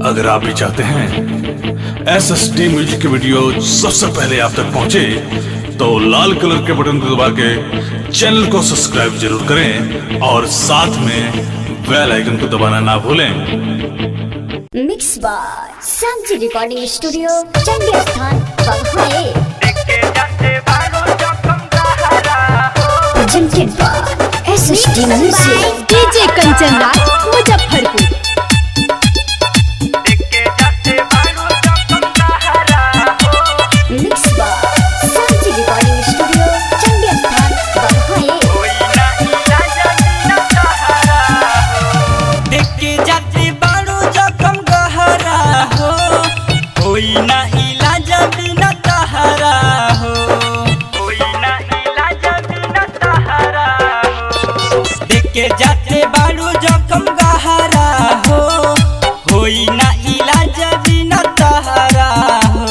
अगर आप भी चाहते हैं SSD म्यूजिक की वीडियो सबसे पहले आप तक पहुंचे, तो लाल कलर के बटन को दबा के चैनल को सब्सक्राइब जरूर करें और साथ में बेल आइकन को दबाना ना भूलें। Mix by Shanti recording studio Chandi Sthan Baghai. Presented by SSD music DJ Kanchan Raj Muzaffarpur. Mix by Shanti recording studio Chandi Sthan Baghai. देख के जाते बाड़ू जखम गहरा हो, कोई ना इलाज बिना तहरा हो, कोई ना इलाज बिना तहरा हो। देख के जाते बाड़ू जखम गहरा हो, कोई ना इलाज बिना तहरा हो।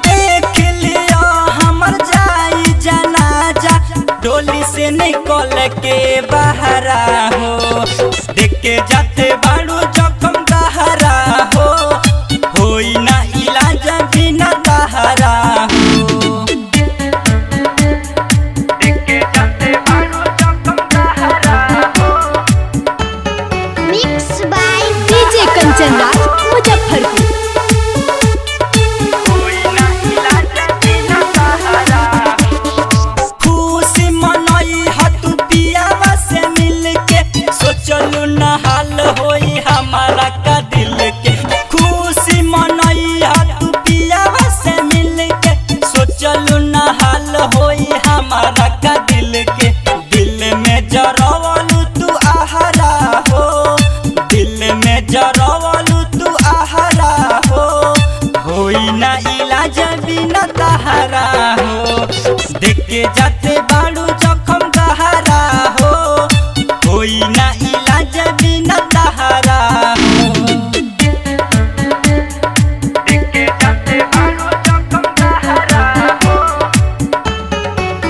देख लियो हमर जाई जनाजा, डोली से निकल के बहरा हो। देख के जाते बाड़ू जखम गहरा हो, होई ना इलाज बिना तहरा हो। देख के जाते बाड़ू जखम गहरा हो, mix by DJ Kanchan Raj Muzaffarpur. होई ना इलाज बिना तहरा हो। खुशी मनई हतु पियावा से मिल के, सोचलू न हाल होई हमारा का दिल के। खुशी मनई हतु पियावा से मिल के, सोचलू न हाल होई हमारा का दिल के। दिल में जरवलू तू आहरा हो, दिल में जरवलू तू आहरा हो, होई ना इलाज बिना तहरा हो। देख के जाते बाड़ू जखम गहरा हो, होई ना इलाज बिना तहरा हो। देख के जाते बाड़ू जखम गहरा हो,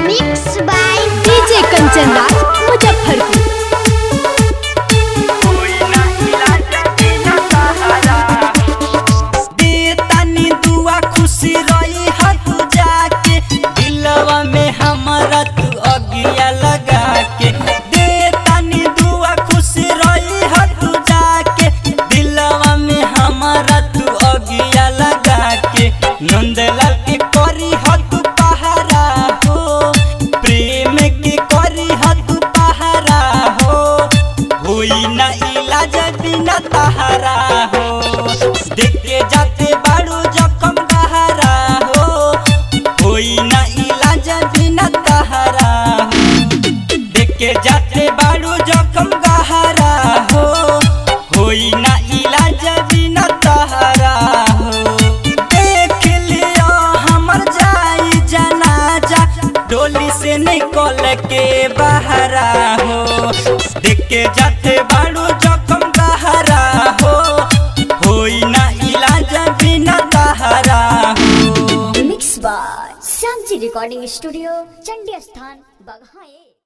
mix by DJ Kanchan Raj Muzaffarpur. होई ना इलाज बिना तहरा हो। देतानी दुआ खुशी रही है तू जाके, दिलवा में हमारा तू अगिया लगा के। देतानी दुआ खुशी रही है तू जाके, दिलवा में हमारा तू अगिया लगा के। नंदलाल के करी है तू पहरा हो, प्रेम के करी है तू पहरा हो, होई ना इलाज बिना तहरा हो। देख के जाते बाड़ू जखम गहरा हो, होई ना इलाज बिना तहरा हो। देख के जाते बाड़ू जखम गहरा हो, होई ना इलाज बिना तहरा हो। देख लियो हमर जाई जनाजा, डोली से निकल के बहरा हो। देख के जाते बाड़ू जखम गहरा हो, होई ना इलाज बिना तहरा हो। Mix by Shanti recording studio Chandi Sthan बघाई।